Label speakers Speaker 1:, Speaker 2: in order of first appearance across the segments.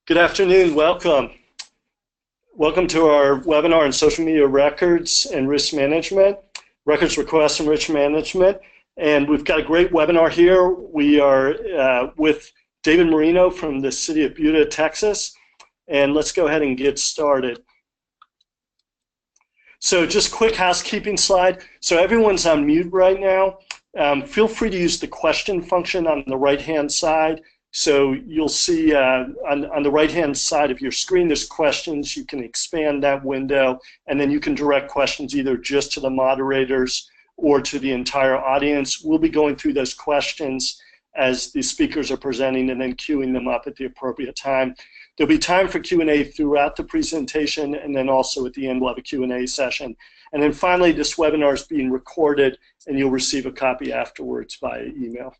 Speaker 1: Good afternoon. Welcome. Welcome to our webinar on social media records and risk management, records requests and risk management. And we've got a great webinar here. We are with David Marino from the city of Buda, Texas. And let's go ahead and get started. So just quick housekeeping slide. So everyone's on mute right now. Feel free to use the question function on the right-hand side. So you'll see on the right-hand side of your screen, there's questions. You can expand that window, and then you can direct questions either just to the moderators or to the entire audience. We'll be going through those questions as the speakers are presenting and then queuing them up at the appropriate time. There'll be time for Q&A throughout the presentation, and then also at the end we'll have a Q&A session. And then finally, this webinar is being recorded, and you'll receive a copy afterwards via email.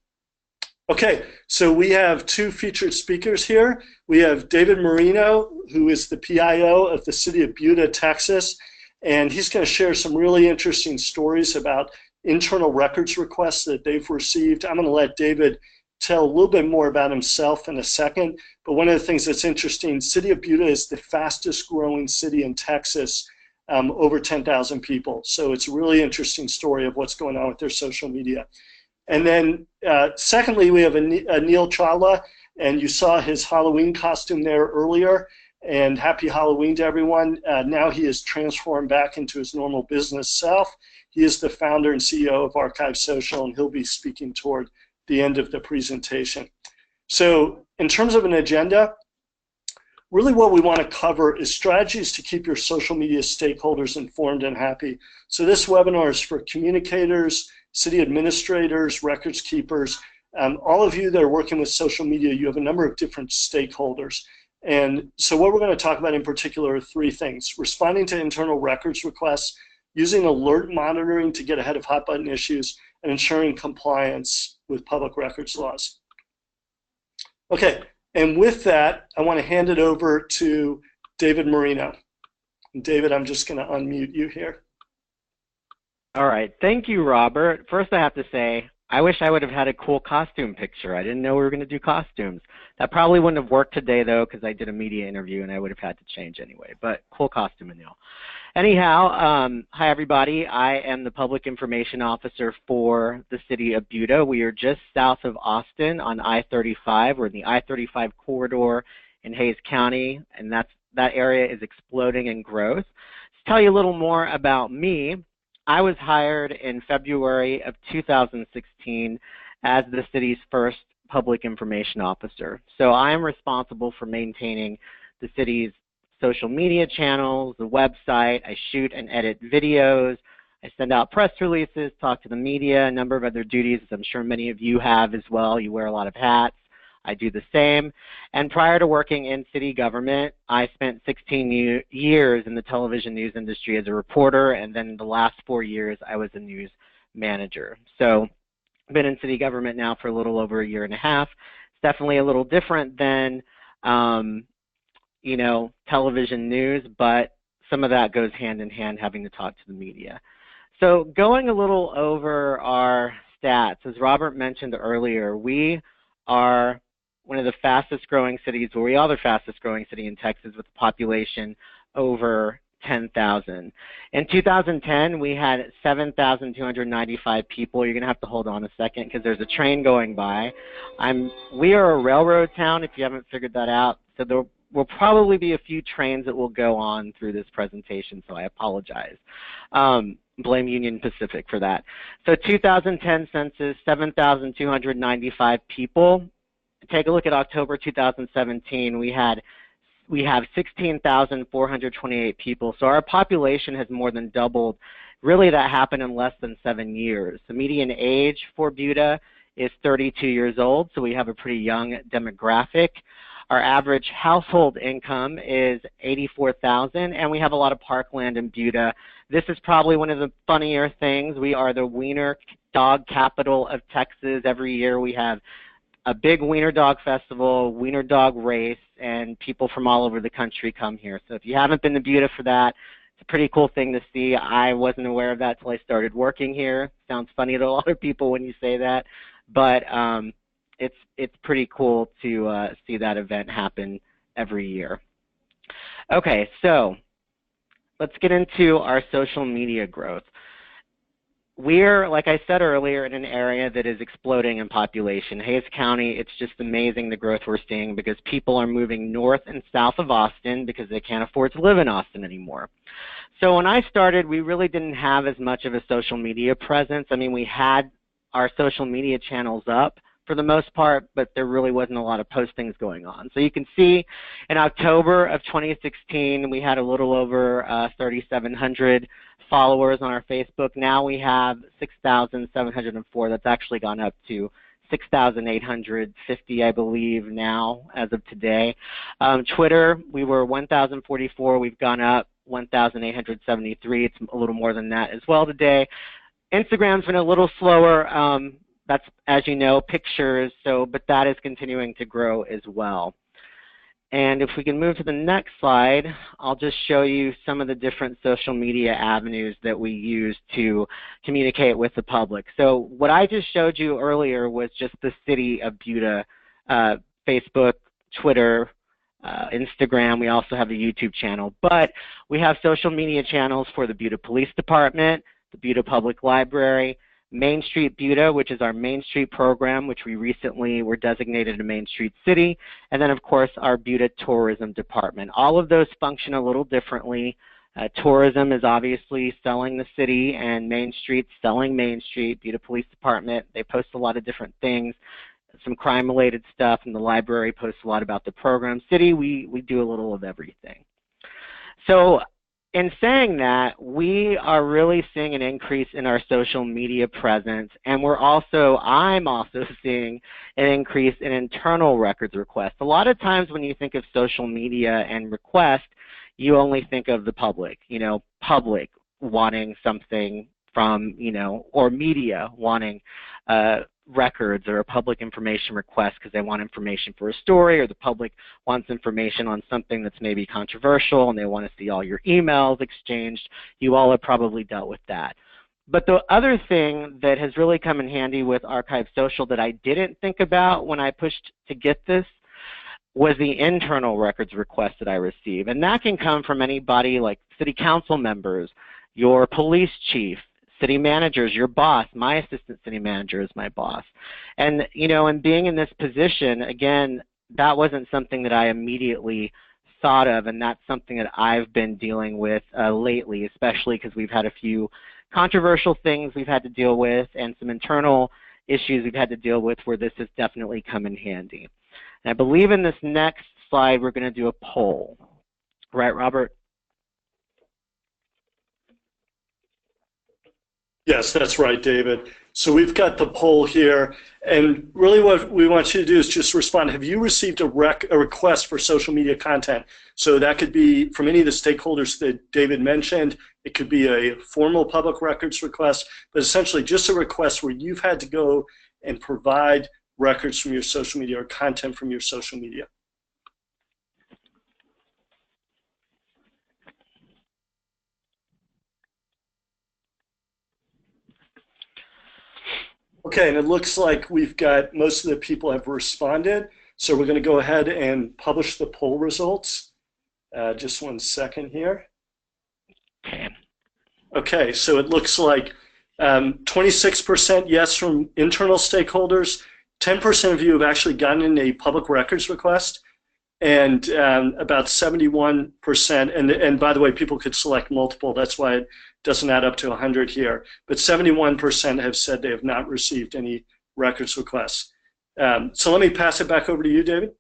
Speaker 1: Okay, so we have two featured speakers here. We have David Marino, who is the PIO of the city of Buda, Texas, and he's going to share some really interesting stories about internal records requests that they've received. I'm going to let David tell a little bit more about himself in a second, but one of the things that's interesting, city of Buda is the fastest growing city in Texas, over 10,000 people. So it's a really interesting story of what's going on with their social media. And then secondly, we have Anil Chawla, and you saw his Halloween costume there earlier, and happy Halloween to everyone. Now he is transformed back into his normal business self. He is the founder and CEO of ArchiveSocial, and he'll be speaking toward the end of the presentation. So in terms of an agenda, really what we want to cover is strategies to keep your social media stakeholders informed and happy. So this webinar is for communicators, city administrators, records keepers, all of you that are working with social media, you have a number of different stakeholders. And so what we're going to talk about in particular are three things: responding to internal records requests, using alert monitoring to get ahead of hot button issues, and ensuring compliance with public records laws. Okay, and with that, I want to hand it over to David Marino. And David, I'm just going to unmute you here.
Speaker 2: All right, thank you, Robert. First, I have to say, I wish I would have had a cool costume picture. I didn't know we were going to do costumes. That probably wouldn't have worked today, though, because I did a media interview and I would have had to change anyway. But cool costume, Anil. Anyhow, hi, everybody. I am the Public Information Officer for the city of Buda. We are just south of Austin on I-35. We're in the I-35 corridor in Hays County, and that area is exploding in growth. To tell you a little more about me, I was hired in February of 2016 as the city's first public information officer. So I am responsible for maintaining the city's social media channels, the website. I shoot and edit videos. I send out press releases, talk to the media, a number of other duties, as I'm sure many of you have as well. You wear a lot of hats. I do the same. And prior to working in city government, I spent 16 years in the television news industry as a reporter, and then the last 4 years I was a news manager. So I've been in city government now for a little over a year and a half. It's definitely a little different than, you know, television news, but some of that goes hand in hand, having to talk to the media. So going a little over our stats, as Robert mentioned earlier, we are one of the fastest growing cities, or we are the fastest growing city in Texas with a population over 10,000. In 2010, we had 7,295 people. You're going to have to hold on a second because there's a train going by. We are a railroad town, if you haven't figured that out, so there will probably be a few trains that will go on through this presentation, so I apologize. Blame Union Pacific for that. So 2010 census, 7,295 people. Take a look at October 2017. We have 16,428 people. So our population has more than doubled. Really, that happened in less than 7 years. The median age for Buda is 32 years old, so we have a pretty young demographic. Our average household income is $84,000, and we have a lot of parkland in Buda. This is probably one of the funnier things. We are the wiener dog capital of Texas. Every year we have a big wiener dog festival, wiener dog race, and people from all over the country come here. So if you haven't been to Buda for that, it's a pretty cool thing to see. I wasn't aware of that until I started working here. Sounds funny to a lot of people when you say that, but it's pretty cool to see that event happen every year. Okay, so let's get into our social media growth. We're, like I said earlier, in an area that is exploding in population. Hayes County, it's just amazing the growth we're seeing because people are moving north and south of Austin because they can't afford to live in Austin anymore. So when I started, we really didn't have as much of a social media presence. I mean, we had our social media channels up for the most part, but there really wasn't a lot of postings going on. So you can see in October of 2016, we had a little over 3,700 followers on our Facebook. Now we have 6,704. That's actually gone up to 6,850, I believe, now as of today. Twitter, we were 1,044. We've gone up 1,873. It's a little more than that as well today. Instagram's been a little slower. That's, as you know, pictures, but that is continuing to grow as well. And if we can move to the next slide, I'll just show you some of the different social media avenues that we use to communicate with the public. So what I just showed you earlier was just the city of Buda, Facebook, Twitter, Instagram. We also have a YouTube channel, but we have social media channels for the Buda Police Department, the Buda Public Library, Main Street Buda, which is our Main Street program, which we recently were designated a Main Street city, and then of course our Buda Tourism Department. All of those function a little differently. Tourism is obviously selling the city, and Main Street selling Main Street. Buda Police Department, they post a lot of different things, some crime-related stuff, and the library posts a lot about the program. City, we do a little of everything. So in saying that, we are really seeing an increase in our social media presence, and I'm also seeing an increase in internal records requests. A lot of times when you think of social media and request, you only think of the public, public wanting something from, or media wanting records or a public information request because they want information for a story, or the public wants information on something that's maybe controversial and they want to see all your emails exchanged. You all have probably dealt with that. But the other thing that has really come in handy with ArchiveSocial that I didn't think about when I pushed to get this was the internal records request that I receive. And that can come from anybody like city council members, your police chief, city managers, your boss. My assistant city manager is my boss. And, and being in this position, again, that wasn't something that I immediately thought of, and that's something that I've been dealing with lately, especially because we've had a few controversial things we've had to deal with and some internal issues we've had to deal with where this has definitely come in handy. And I believe in this next slide we're going to do a poll. Right, Robert?
Speaker 1: Yes, that's right, David. So we've got the poll here, and really what we want you to do is just respond. Have you received a request for social media content? So that could be from any of the stakeholders that David mentioned. It could be a formal public records request, but essentially just a request where you've had to go and provide records from your social media or content from your social media. Okay, and it looks like we've got most of the people have responded. So we're going to go ahead and publish the poll results. Just 1 second here. Okay, so it looks like 26% yes from internal stakeholders. 10% of you have actually gotten in a public records request, and about 71%, and by the way, people could select multiple, that's why it doesn't add up to 100 here, but 71% have said they have not received any records requests. So let me pass it back over to you, David.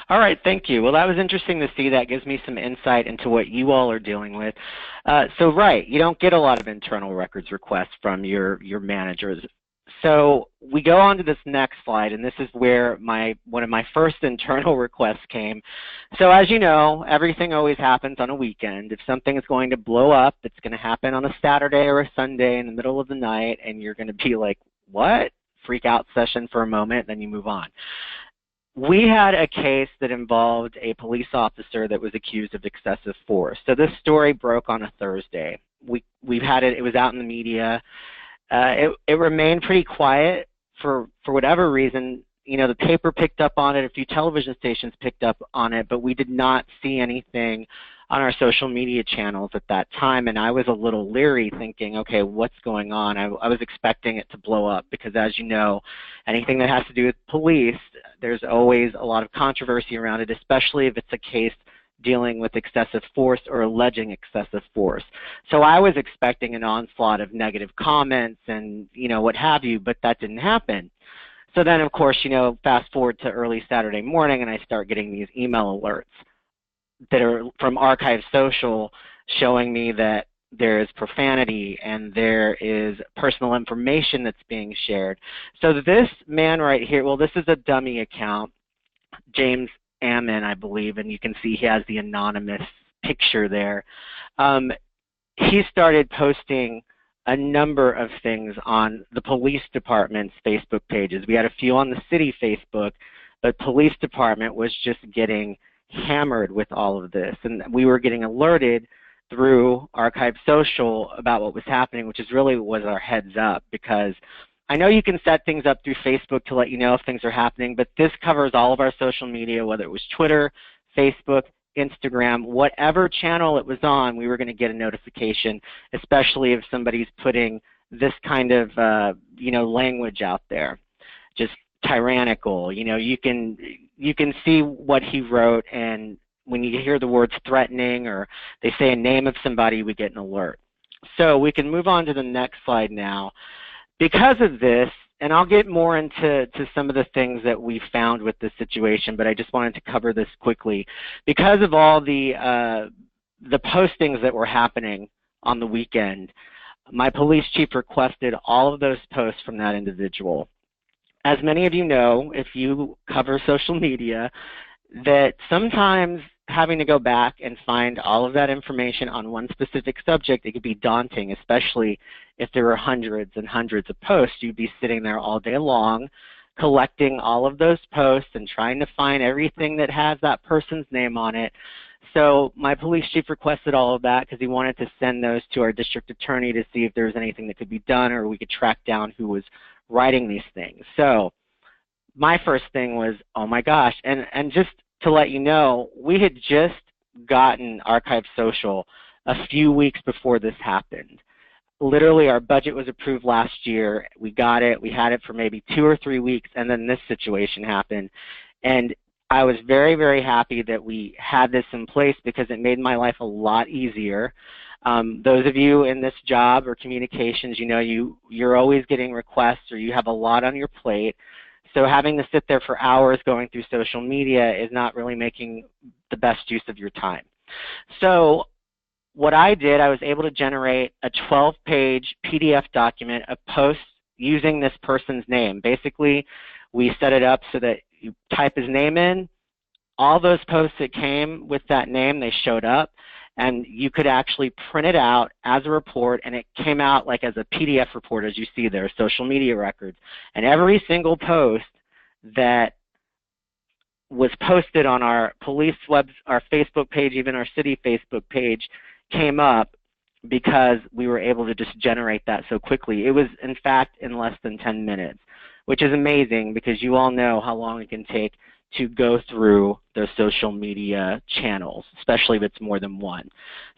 Speaker 2: All right, thank you. Well, that was interesting to see. That gives me some insight into what you all are dealing with. So right, you don't get a lot of internal records requests from your managers. So we go on to this next slide, and this is where one of my first internal requests came. So as you know, everything always happens on a weekend. If something is going to blow up, it's going to happen on a Saturday or a Sunday in the middle of the night, and you're going to be like, what? Freak out session for a moment, then you move on. We had a case that involved a police officer that was accused of excessive force. So this story broke on a Thursday. We've had it was out in the media. It remained pretty quiet for whatever reason. you know, the paper picked up on it, a few television stations picked up on it, but we did not see anything on our social media channels at that time, and I was a little leery thinking, okay, what's going on? I was expecting it to blow up because, as you know, anything that has to do with police, there's always a lot of controversy around it, especially if it's a case dealing with excessive force or alleging excessive force. So I was expecting an onslaught of negative comments and, you know, what have you, but that didn't happen. So then, of course, you know, fast forward to early Saturday morning and I start getting these email alerts that are from ArchiveSocial showing me that there is profanity and there is personal information that's being shared. So this man right here, well, this is a dummy account, James Ammon, I believe, and you can see he has the anonymous picture there. He started posting a number of things on the police department's Facebook pages. We had a few on the city Facebook, but police department was just getting hammered with all of this, and we were getting alerted through ArchiveSocial about what was happening, which is really was our heads up, because I know you can set things up through Facebook to let you know if things are happening, but this covers all of our social media, whether it was Twitter, Facebook, Instagram, whatever channel it was on, we were going to get a notification, especially if somebody's putting this kind of you know, language out there, just tyrannical. You know, you can see what he wrote, and when you hear the words threatening or they say a name of somebody, we get an alert. So we can move on to the next slide now. Because of this, and I'll get more into some of the things that we found with this situation, but I just wanted to cover this quickly. Because of all the postings that were happening on the weekend, my police chief requested all of those posts from that individual. As many of you know, if you cover social media, that sometimes having to go back and find all of that information on one specific subject, it could be daunting, especially if there were hundreds and hundreds of posts. You'd be sitting there all day long collecting all of those posts and trying to find everything that has that person's name on it. So my police chief requested all of that because he wanted to send those to our district attorney to see if there was anything that could be done or we could track down who was writing these things. So my first thing was, oh my gosh, and just to let you know, we had just gotten ArchiveSocial a few weeks before this happened. Literally, our budget was approved last year. We got it. We had it for maybe 2 or 3 weeks, and then this situation happened. And I was very, very happy that we had this in place because it made my life a lot easier. Those of you in this job or communications, you know, you're always getting requests or you have a lot on your plate. So having to sit there for hours going through social media is not really making the best use of your time. So what I did, I was able to generate a 12-page PDF document of posts using this person's name. Basically, we set it up so that you type his name in. All those posts that came with that name, they showed up, and you could actually print it out as a report, and it came out like as a PDF report, as you see there, social media records. And every single post that was posted on our police our Facebook page, even our city Facebook page, came up because we were able to just generate that so quickly. It was, in fact, in less than 10 minutes, which is amazing because you all know how long it can take to go through those social media channels, especially if it's more than one.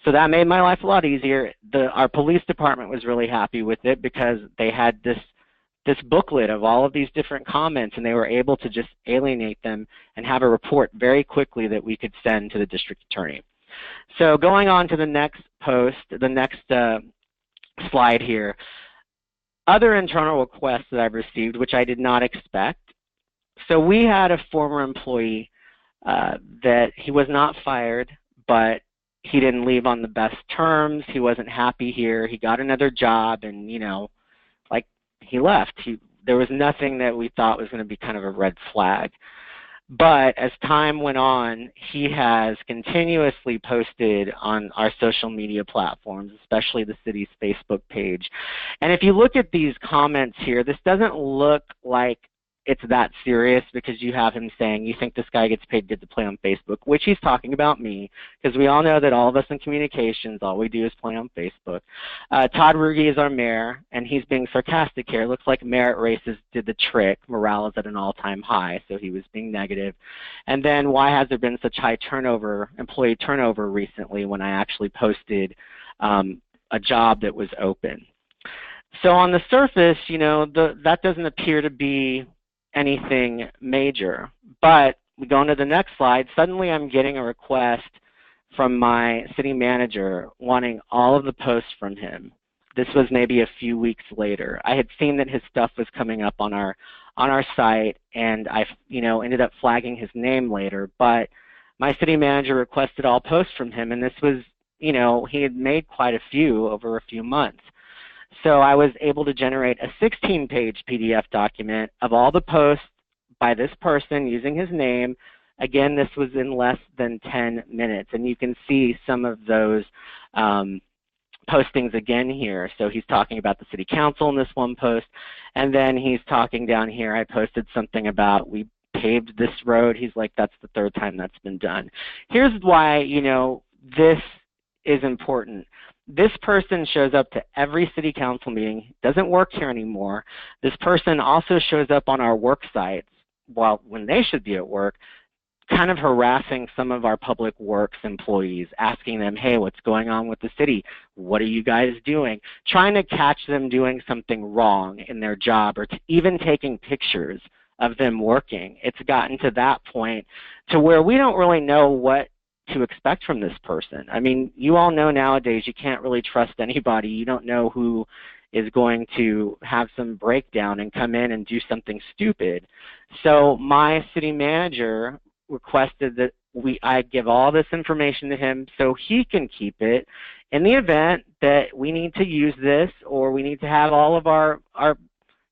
Speaker 2: So that made my life a lot easier. Our police department was really happy with it because they had this booklet of all of these different comments, and they were able to just alienate them and have a report very quickly that we could send to the district attorney. So going on to the next post, the next slide here, other internal requests that I've received, which I did not expect. So we had a former employee that he was not fired, but he didn't leave on the best terms. He wasn't happy here. He got another job, and, you know, like, he left. There was nothing that we thought was going to be kind of a red flag. But as time went on, he has continuously posted on our social media platforms, especially the city's Facebook page. And if you look at these comments here, this doesn't look like it's that serious, because you have him saying, you think this guy gets paid good to play on Facebook, which he's talking about me, because we all know that all of us in communications, all we do is play on Facebook. Todd Ruge is our mayor, and he's being sarcastic here. It looks like merit races did the trick. Morale is at an all-time high, so he was being negative. And then, why has there been such high turnover, employee turnover recently, when I actually posted a job that was open? So on the surface, you know, that doesn't appear to be anything major. But we go on to the next slide. Suddenly I'm getting a request from my city manager wanting all of the posts from him. This was maybe a few weeks later. I had seen that his stuff was coming up on our site, and I, you know, ended up flagging his name later. But my city manager requested all posts from him, and this was, you know, he had made quite a few over a few months. So I was able to generate a 16-page PDF document of all the posts by this person using his name. Again, this was in less than 10 minutes, and you can see some of those postings again here. So he's talking about the city council in this one post, and then he's talking down here. I posted something about we paved this road. He's like, that's the third time that's been done. Here's why, you know, this is important. This person shows up to every city council meeting, doesn't work here anymore. This person also shows up on our work sites when they should be at work, kind of harassing some of our public works employees, asking them, hey, what's going on with the city? What are you guys doing? Trying to catch them doing something wrong in their job, or even taking pictures of them working. It's gotten to that point to where we don't really know what to expect from this person. I mean, you all know nowadays you can't really trust anybody. You don't know who is going to have some breakdown and come in and do something stupid. So my city manager requested that I give all this information to him so he can keep it in the event that we need to use this, or we need to have all of our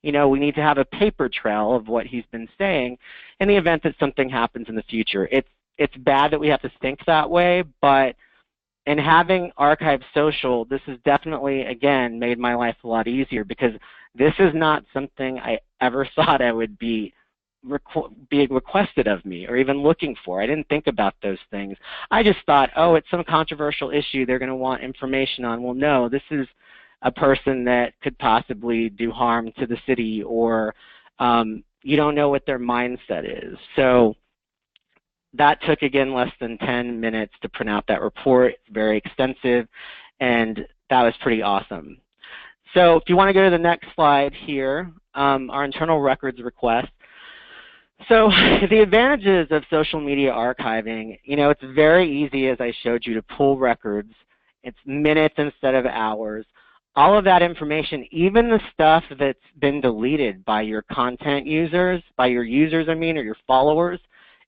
Speaker 2: you know, we need to have a paper trail of what he's been saying in the event that something happens in the future. It's bad that we have to think that way, but in having ArchiveSocial, this has definitely, again, made my life a lot easier, because this is not something I ever thought I would be being requested of me or even looking for. I didn't think about those things. I just thought, oh, it's some controversial issue they're going to want information on. Well, no, this is a person that could possibly do harm to the city, or you don't know what their mindset is. So that took, again, less than 10 minutes to print out that report. It's very extensive, and that was pretty awesome. So if you want to go to the next slide here, our internal records request. So the advantages of social media archiving, you know, it's very easy, as I showed you, to pull records. It's minutes instead of hours. All of that information, even the stuff that's been deleted by your content users, or your followers,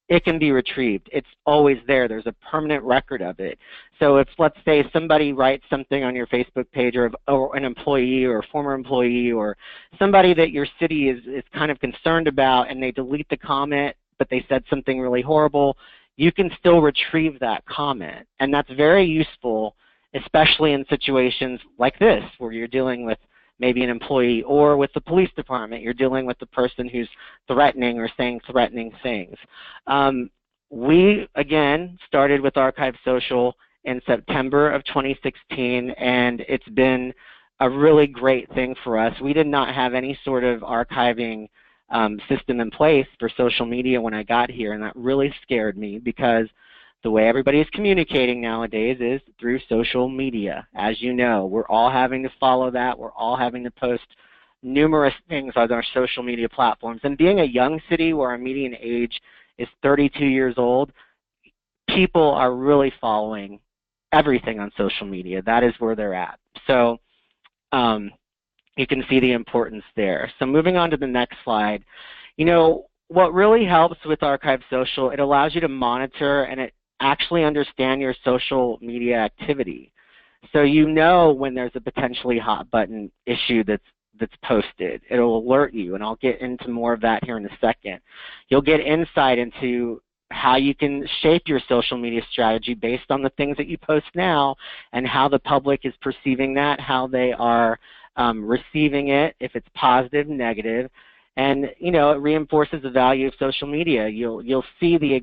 Speaker 2: it can be retrieved. It's always there. There's a permanent record of it. So if, let's say, somebody writes something on your Facebook page, or an employee or a former employee or somebody that your city is kind of concerned about, and they delete the comment, but they said something really horrible, you can still retrieve that comment. And that's very useful, especially in situations like this, where you're dealing with maybe an employee, or with the police department, you're dealing with the person who's threatening or saying threatening things. We, again, started with ArchiveSocial in September of 2016, and it's been a really great thing for us. We did not have any sort of archiving system in place for social media when I got here, and that really scared me, because the way everybody is communicating nowadays is through social media. As you know, we're all having to follow that. We're all having to post numerous things on our social media platforms. And being a young city where our median age is 32 years old, people are really following everything on social media. That is where they're at. So you can see the importance there. So moving on to the next slide, you know, what really helps with ArchiveSocial, it allows you to monitor and it actually understand your social media activity. So you know when there's a potentially hot button issue that's posted. It'll alert you, and I'll get into more of that here in a second. You'll get insight into how you can shape your social media strategy based on the things that you post now, and how the public is perceiving that, how they are receiving it, if it's positive, negative. And you know, it reinforces the value of social media. You'll see the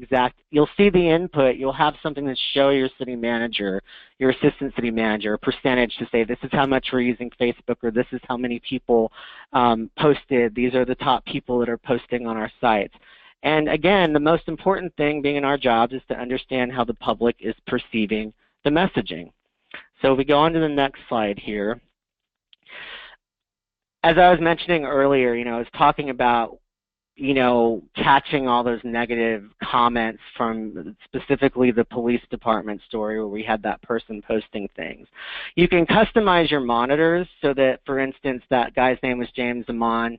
Speaker 2: input. You'll have something to show your city manager, your assistant city manager, a percentage to say this is how much we're using Facebook, or this is how many people posted. These are the top people that are posting on our sites. And again, the most important thing being in our jobs is to understand how the public is perceiving the messaging. So if we go on to the next slide here. As I was mentioning earlier, you know, I was talking about, you know, catching all those negative comments from specifically the police department story where we had that person posting things. You can customize your monitors so that, for instance, that guy's name was James Amon.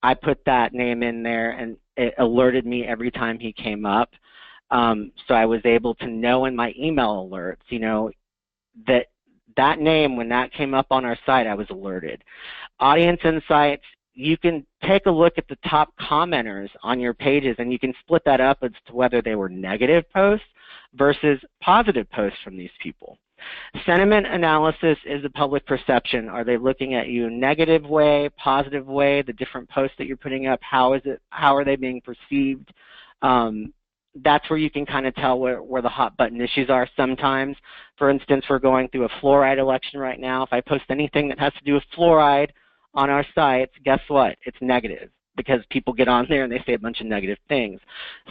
Speaker 2: I put that name in there and it alerted me every time he came up. So I was able to know in my email alerts, you know, that name, when that came up on our site, I was alerted. Audience insights, you can take a look at the top commenters on your pages and you can split that up as to whether they were negative posts versus positive posts from these people. Sentiment analysis is the public perception. Are they looking at you negative way, positive way, the different posts that you're putting up, how are they being perceived? That's where you can kind of tell where the hot button issues are sometimes. For instance, we're going through a fluoride election right now. If I post anything that has to do with fluoride on our sites, guess what? It's negative because people get on there and they say a bunch of negative things.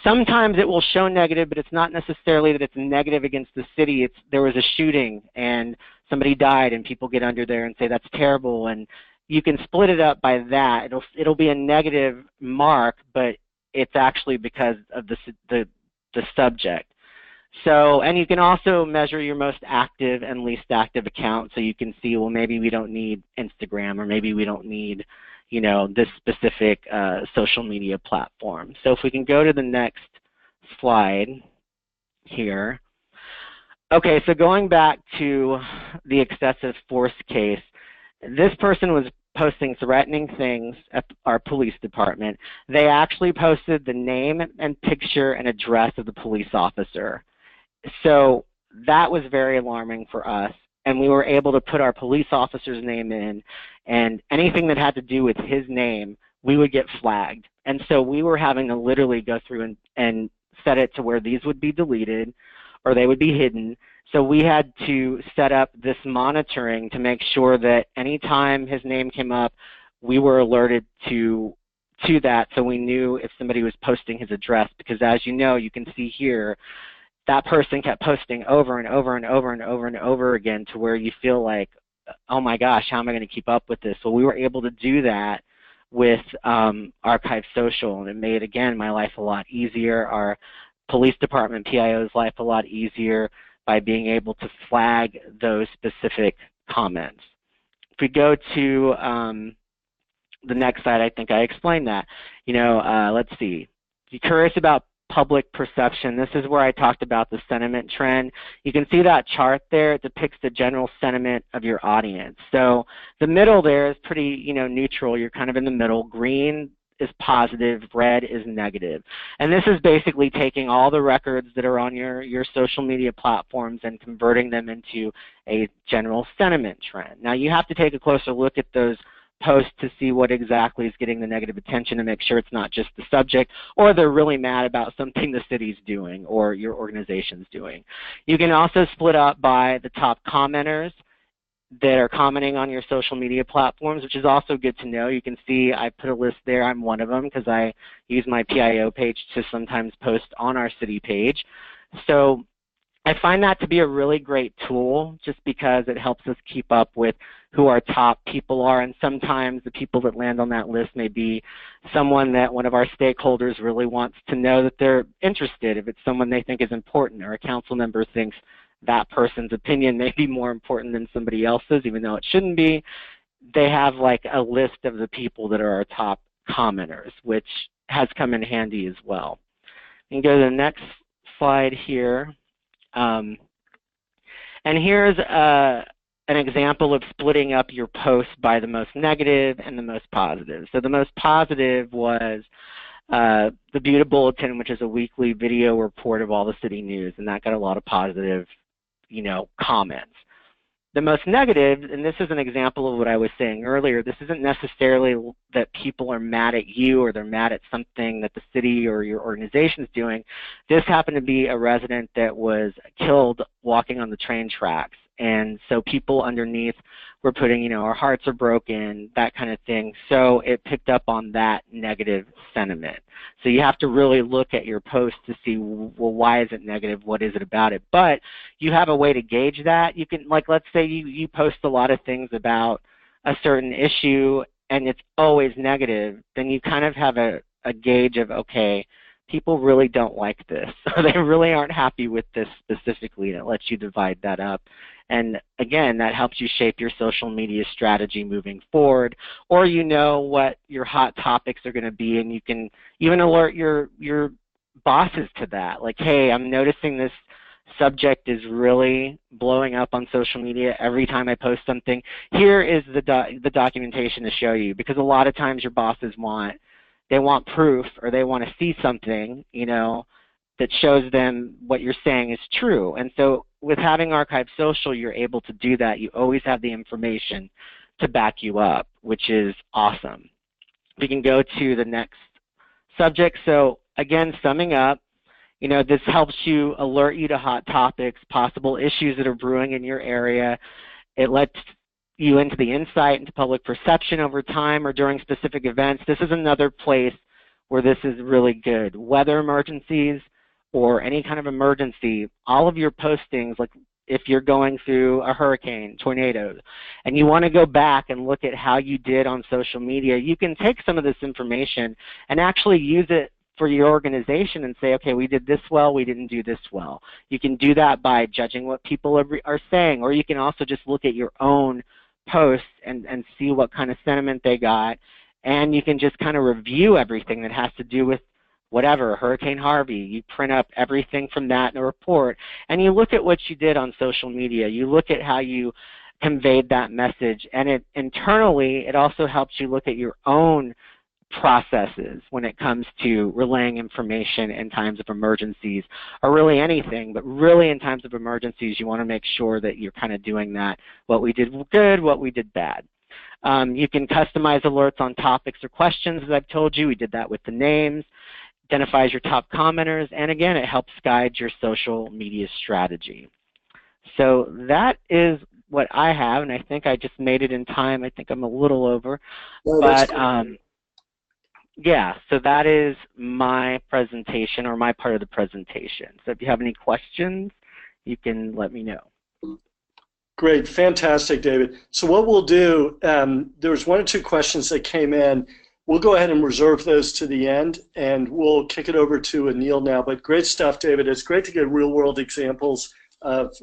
Speaker 2: Sometimes it will show negative, but it's not necessarily that it's negative against the city. It's there was a shooting and somebody died and people get under there and say that's terrible, and you can split it up by that. It'll be a negative mark, but it's actually because of the subject. So, and you can also measure your most active and least active account, so you can see, well, maybe we don't need Instagram, or maybe we don't need, you know, this specific social media platform. So if we can go to the next slide here. Okay, so going back to the excessive force case, this person was posting threatening things at our police department. They actually posted the name and picture and address of the police officer. So that was very alarming for us, and we were able to put our police officer's name in, and anything that had to do with his name, we would get flagged. And so we were having to literally go through and set it to where these would be deleted or they would be hidden. So we had to set up this monitoring to make sure that anytime his name came up, we were alerted to that, so we knew if somebody was posting his address, because as you know, you can see here, that person kept posting over and over and over and over and over again to where you feel like, oh my gosh, how am I going to keep up with this? So we were able to do that with ArchiveSocial, and it made, again, my life a lot easier, our police department PIO's life a lot easier, by being able to flag those specific comments. If we go to the next slide, I think I explained that. You know, let's see. If you're curious about public perception, this is where I talked about the sentiment trend. You can see that chart there. It depicts the general sentiment of your audience. So the middle there is pretty, you know, neutral. You're kind of in the middle. Green is positive, red is negative. And this is basically taking all the records that are on your social media platforms and converting them into a general sentiment trend. Now you have to take a closer look at those posts to see what exactly is getting the negative attention, to make sure it's not just the subject, or they're really mad about something the city's doing or your organization's doing. You can also split up by the top commenters that are commenting on your social media platforms, which is also good to know. You can see I put a list there. I'm one of them because I use my PIO page to sometimes post on our city page. So I find that to be a really great tool, just because it helps us keep up with who our top people are, and sometimes the people that land on that list may be someone that one of our stakeholders really wants to know that they're interested, if it's someone they think is important, or a council member thinks that person's opinion may be more important than somebody else's, even though it shouldn't be. They have like a list of the people that are our top commenters, which has come in handy as well. You can go to the next slide here. And here's an example of splitting up your posts by the most negative and the most positive. So the most positive was the Buda Bulletin, which is a weekly video report of all the city news, and that got a lot of positive, you know, comments. the most negative, and this is an example of what I was saying earlier, this isn't necessarily that people are mad at you or they're mad at something that the city or your organization is doing. This happened to be a resident that was killed walking on the train tracks. And so people underneath were putting, you know, our hearts are broken, that kind of thing. So it picked up on that negative sentiment. So you have to really look at your post to see, well, why is it negative? What is it about it? But you have a way to gauge that. You can, like, let's say you post a lot of things about a certain issue and it's always negative, then you kind of have a gauge of, okay, people really don't like this. They really aren't happy with this specifically, and it lets you divide that up. And again, that helps you shape your social media strategy moving forward, or you know what your hot topics are going to be, and you can even alert your bosses to that. Like, hey, I'm noticing this subject is really blowing up on social media every time I post something. Here is the documentation to show you, because a lot of times your bosses want proof, or they want to see something, you know, that shows them what you're saying is true. And so with having ArchiveSocial, you're able to do that. You always have the information to back you up, which is awesome. We can go to the next subject. So again, summing up, you know, this helps you alert you to hot topics, possible issues that are brewing in your area. It lets you into the insight into public perception over time or during specific events. This is another place where this is really good. Weather emergencies or any kind of emergency, all of your postings, like if you're going through a hurricane, tornadoes, and you want to go back and look at how you did on social media, you can take some of this information and actually use it for your organization and say, okay, we did this well, we didn't do this well. You can do that by judging what people are saying, or you can also just look at your own posts and see what kind of sentiment they got, and you can just kind of review everything that has to do with whatever, Hurricane Harvey. You print up everything from that in a report, and you look at what you did on social media. You look at how you conveyed that message, and internally it also helps you look at your own processes when it comes to relaying information in times of emergencies, or really anything, but really in times of emergencies you want to make sure that you're kind of doing that, what we did good, what we did bad. You can customize alerts on topics or questions, as I've told you. We did that with the names, identifies your top commenters, and again, it helps guide your social media strategy. So that is what I have, and I think I just made it in time. I think I'm a little over, but yeah, so that is my presentation, or my part of the presentation. So if you have any questions, you can let me know.
Speaker 1: Great, fantastic, David. So what we'll do, there was one or two questions that came in. We'll go ahead and reserve those to the end, and we'll kick it over to Anil now. But great stuff, David. It's great to get real-world examples of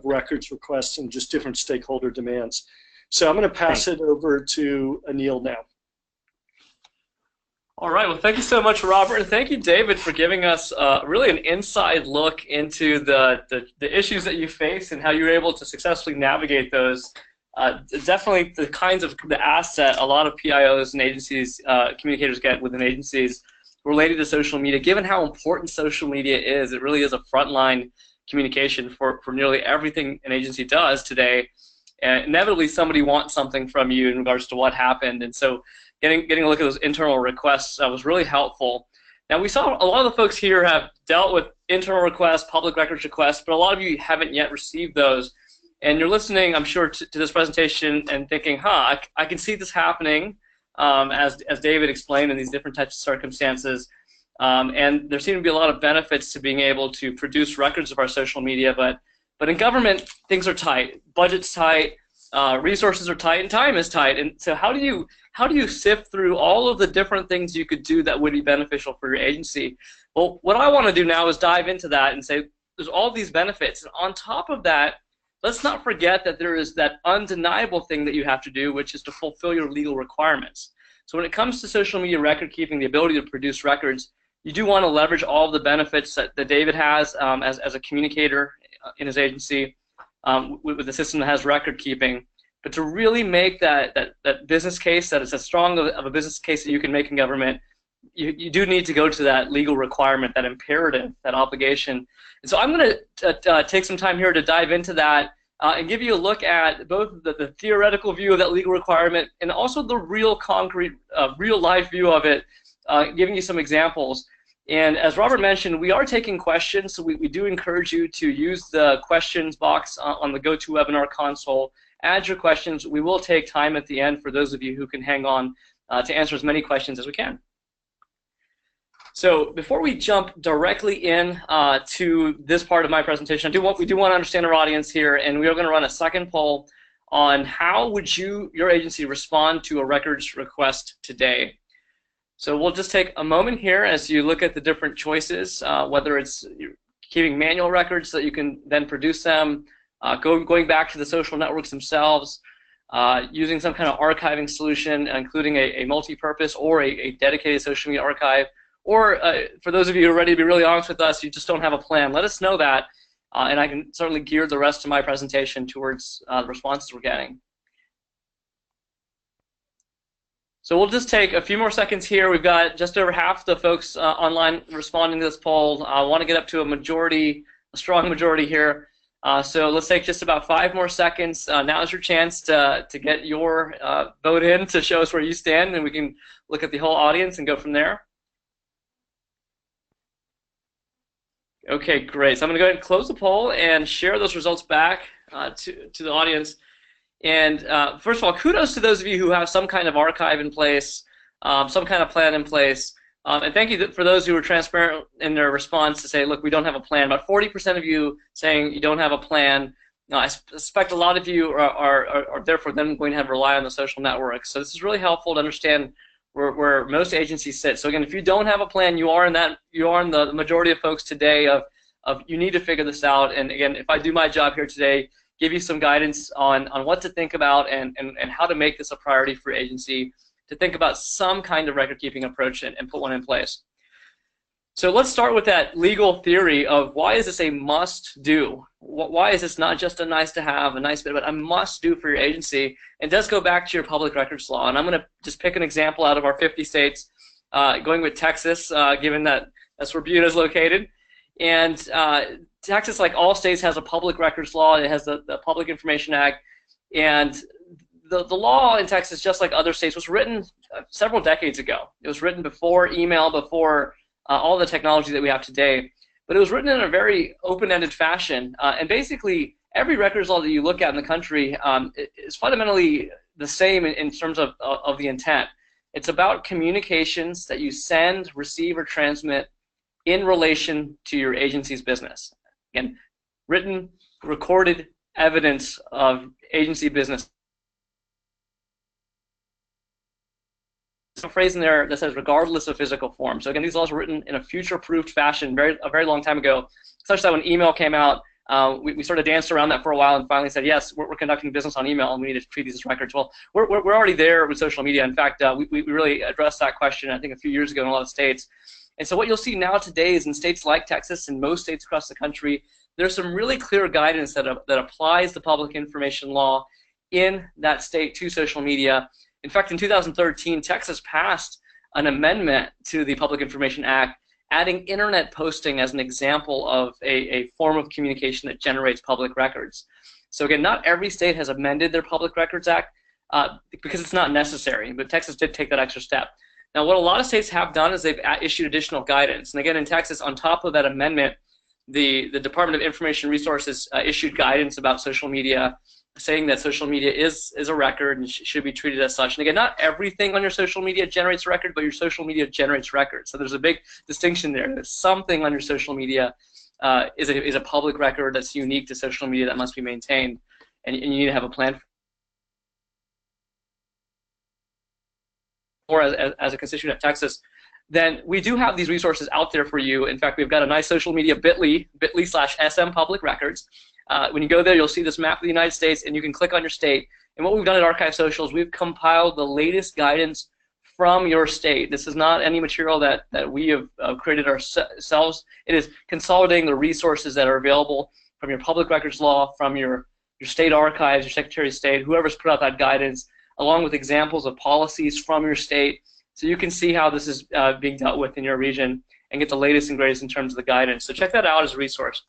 Speaker 1: records requests and just different stakeholder demands. So I'm going to pass it over to Anil now.
Speaker 3: All right, well, thank you so much, Robert, and thank you, David, for giving us really an inside look into the issues that you face and how you were able to successfully navigate those. Definitely the kinds of the asset a lot of PIOs and agencies, communicators get within agencies related to social media. Given how important social media is, it really is a frontline communication for nearly everything an agency does today. And inevitably, somebody wants something from you in regards to what happened, and so getting a look at those internal requests was really helpful. Now, we saw a lot of the folks here have dealt with internal requests, public records requests, but a lot of you haven't yet received those. And you're listening, I'm sure, to this presentation and thinking, I can see this happening, as David explained, in these different types of circumstances. And there seem to be a lot of benefits to being able to produce records of our social media, but in government, things are tight. Budget's tight, resources are tight, and time is tight. And so how do you sift through all of the different things you could do that would be beneficial for your agency? Well, what I want to do now is dive into that and say there's all these benefits. And on top of that, let's not forget that there is that undeniable thing that you have to do, which is to fulfill your legal requirements. So when it comes to social media record keeping, the ability to produce records, you do want to leverage all of the benefits that David has as a communicator in his agency with the system that has record keeping. But to really make that business case, that it's as strong of a business case that you can make in government, you do need to go to that legal requirement, that imperative, that obligation. And so I'm going to take some time here to dive into that and give you a look at both the theoretical view of that legal requirement and also the real concrete, real-life view of it, giving you some examples. And as Robert mentioned, we are taking questions, so we do encourage you to use the questions box on the GoToWebinar console. Add your questions. We will take time at the end for those of you who can hang on to answer as many questions as we can. So before we jump directly in to this part of my presentation, we do want to understand our audience here, and we are going to run a second poll on how would your agency respond to a records request today. So we'll just take a moment here as you look at the different choices, whether it's keeping manual records so that you can then produce them, going back to the social networks themselves, using some kind of archiving solution, including a multi-purpose or a dedicated social media archive, or for those of you who are ready to be really honest with us, you just don't have a plan. Let us know that, and I can certainly gear the rest of my presentation towards the responses we're getting. So we'll just take a few more seconds here. We've got just over half the folks online responding to this poll. I want to get up to a strong majority here. So let's take just about 5 more seconds. Now's your chance to get your vote in to show us where you stand, and we can look at the whole audience and go from there. Okay, great. So I'm going to go ahead and close the poll and share those results back to the audience. And first of all, kudos to those of you who have some kind of archive in place, some kind of plan in place. And thank you for those who were transparent in their response to say, look, we don't have a plan. About 40% of you saying you don't have a plan. I suspect a lot of you are therefore then going to have to rely on the social networks. So this is really helpful to understand where most agencies sit. So again, if you don't have a plan, you are in the majority of folks today of you need to figure this out. And again, if I do my job here today, give you some guidance on what to think about and how to make this a priority for your agency, to think about some kind of record-keeping approach and put one in place. So let's start with that legal theory of why is this a must-do? Why is this not just a nice-to-have, a nice bit, but a must-do for your agency? It does go back to your public records law, and I'm going to just pick an example out of our 50 states, going with Texas, given that that's where Butte is located. And Texas, like all states, has a public records law. It has the Public Information Act, and the law in Texas, just like other states, was written several decades ago. It was written before email, before all the technology that we have today, but it was written in a very open-ended fashion. And basically, every records law that you look at in the country is fundamentally the same in terms of the intent. It's about communications that you send, receive, or transmit in relation to your agency's business. Again, written, recorded evidence of agency business. A phrase in there that says regardless of physical form. So again, these laws were written in a future-proofed fashion a very long time ago, such that when email came out, we sort of danced around that for a while and finally said, yes, we're conducting business on email and we need to treat these as records. Well, we're already there with social media. In fact, we really addressed that question, I think, a few years ago in a lot of states. And so what you'll see now today is in states like Texas and most states across the country, there's some really clear guidance that applies the public information law in that state to social media. In fact, in 2013, Texas passed an amendment to the Public Information Act, adding internet posting as an example of a form of communication that generates public records. So again, not every state has amended their Public Records Act because it's not necessary, but Texas did take that extra step. Now, what a lot of states have done is they've issued additional guidance. And again, in Texas, on top of that amendment, the Department of Information Resources issued guidance about social media, saying that social media is a record and should be treated as such. And again, not everything on your social media generates a record, but your social media generates records. So there's a big distinction there. That something on your social media is a public record that's unique to social media that must be maintained, and you need to have a plan. Or as a constituent of Texas, then we do have these resources out there for you. In fact, we've got a nice social media bit.ly/SM public records. When you go there, you'll see this map of the United States, and you can click on your state. And what we've done at ArchiveSocial is we've compiled the latest guidance from your state. This is not any material that we have created ourselves. It is consolidating the resources that are available from your public records law, from your state archives, your Secretary of State, whoever's put out that guidance, along with examples of policies from your state, so you can see how this is being dealt with in your region and get the latest and greatest in terms of the guidance. So check that out as a resource.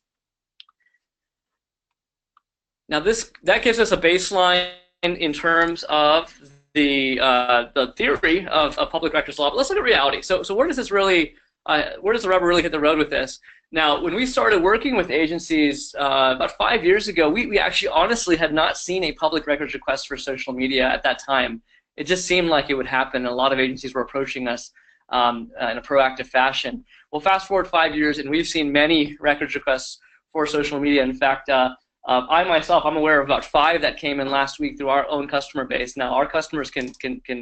Speaker 3: Now that gives us a baseline in terms of the theory of public records law. But let's look at reality. So where does this really where does the rubber really hit the road with this? Now, when we started working with agencies about 5 years ago, we actually honestly had not seen a public records request for social media at that time. It just seemed like it would happen. A lot of agencies were approaching us in a proactive fashion. Well, fast forward 5 years, and we've seen many records requests for social media. In fact, I myself, I'm aware of about 5 that came in last week through our own customer base. Now, our customers can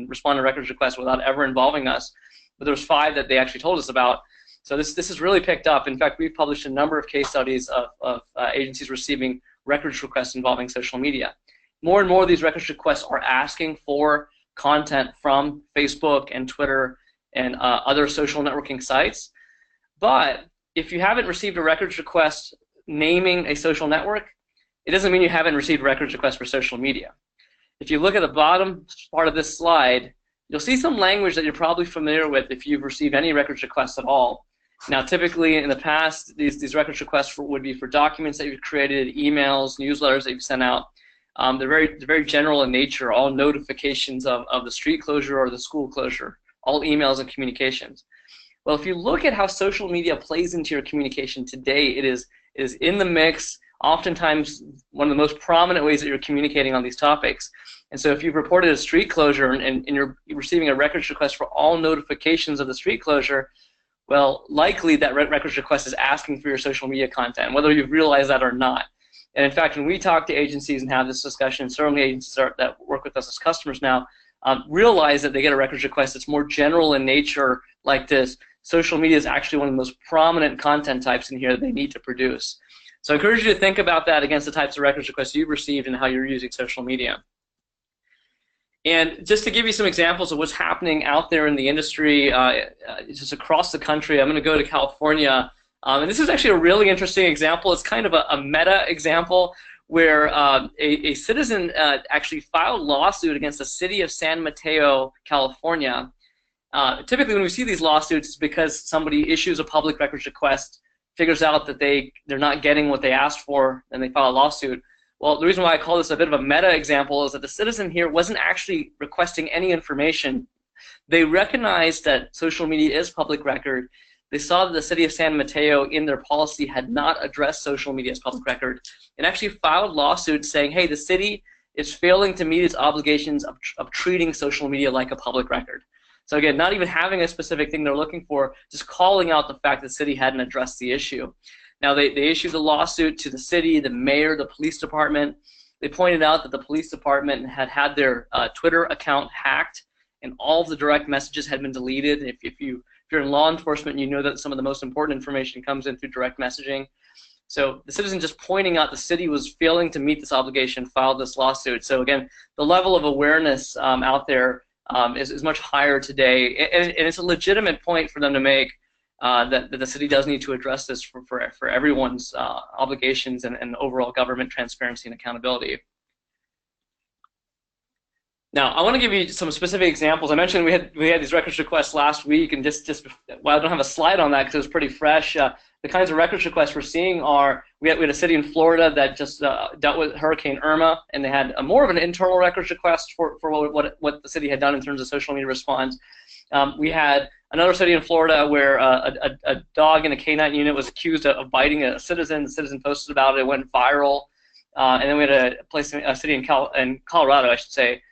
Speaker 3: respond to records requests without ever involving us, but there's 5 that they actually told us about. So this has really picked up. In fact, we've published a number of case studies of agencies receiving records requests involving social media. More and more of these records requests are asking for content from Facebook and Twitter and other social networking sites. But if you haven't received a records request naming a social network, it doesn't mean you haven't received records requests for social media. If you look at the bottom part of this slide, you'll see some language that you're probably familiar with if you've received any records requests at all. Now, typically in the past, these records requests would be for documents that you've created, emails, newsletters that you've sent out. They're very general in nature, all notifications of the street closure or the school closure, all emails and communications. Well, if you look at how social media plays into your communication today, it is in the mix, oftentimes one of the most prominent ways that you're communicating on these topics. And so if you've reported a street closure and you're receiving a records request for all notifications of the street closure, well, likely that records request is asking for your social media content, whether you've realized that or not. And in fact, when we talk to agencies and have this discussion, certainly agencies that work with us as customers now realize that they get a records request that's more general in nature like this. Social media is actually one of the most prominent content types in here that they need to produce. So I encourage you to think about that against the types of records requests you've received and how you're using social media. And just to give you some examples of what's happening out there in the industry, just across the country, I'm going to go to California. And this is actually a really interesting example. It's kind of a meta example where a citizen actually filed a lawsuit against the city of San Mateo, California. Typically when we see these lawsuits, it's because somebody issues a public records request, figures out that they're not getting what they asked for, and they file a lawsuit. Well, the reason why I call this a bit of a meta example is that the citizen here wasn't actually requesting any information. They recognized that social media is public record. They saw that the city of San Mateo in their policy had not addressed social media as public record and actually filed lawsuits saying, hey, the city is failing to meet its obligations of treating social media like a public record. So again, not even having a specific thing they're looking for, just calling out the fact that the city hadn't addressed the issue. Now, they issued a lawsuit to the city, the mayor, the police department. They pointed out that the police department had their Twitter account hacked and all of the direct messages had been deleted. If you're in law enforcement, you know that some of the most important information comes in through direct messaging. So the citizen just pointing out the city was failing to meet this obligation filed this lawsuit. So again, the level of awareness out there is much higher today, and it's a legitimate point for them to make. That the city does need to address this for everyone's obligations and overall government transparency and accountability. Now, I want to give you some specific examples. I mentioned we had these records requests last week, and just well, I don't have a slide on that because it was pretty fresh. The kinds of records requests we're seeing are we had a city in Florida that just dealt with Hurricane Irma, and they had more of an internal records request for what the city had done in terms of social media response. We had another city in Florida where a dog in a canine unit was accused of biting a citizen. The citizen posted about it. It went viral. And then we had a city in Colorado, I should say,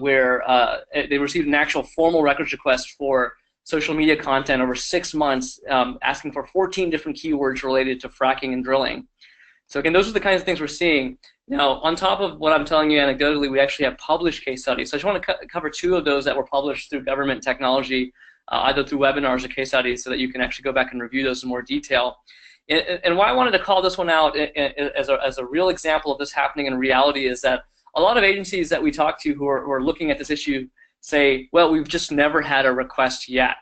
Speaker 3: where they received an actual formal records request for social media content over 6 months, asking for 14 different keywords related to fracking and drilling. So again, those are the kinds of things we're seeing. Now, on top of what I'm telling you anecdotally, we actually have published case studies. So I just want to cover 2 of those that were published through government technology, either through webinars or case studies, so that you can actually go back and review those in more detail. And why I wanted to call this one out as a real example of this happening in reality is that a lot of agencies that we talk to who are looking at this issue say, well, we've just never had a request yet.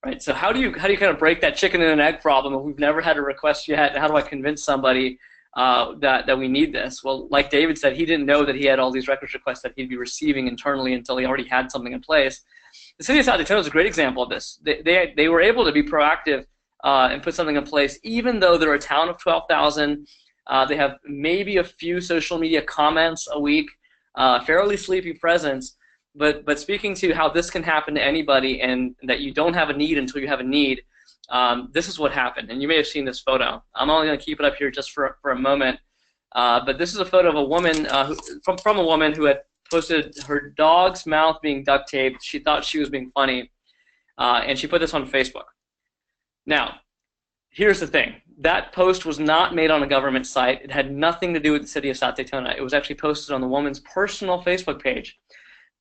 Speaker 3: Right? So how do you kind of break that chicken and an egg problem if we've never had a request yet? How do I convince somebody that we need this? Well, like David said, he didn't know that he had all these records requests that he'd be receiving internally until he already had something in place. The city of South Dakota is a great example of this. They were able to be proactive and put something in place, even though they're a town of 12,000. They have maybe a few social media comments a week, fairly sleepy presence. But speaking to how this can happen to anybody and that you don't have a need until you have a need, this is what happened. And you may have seen this photo. I'm only going to keep it up here just for a moment. But this is a photo of a woman, from a woman who had posted her dog's mouth being duct taped. She thought she was being funny, and she put this on Facebook. Now, here's the thing. That post was not made on a government site. It had nothing to do with the city of South Daytona. It was actually posted on the woman's personal Facebook page.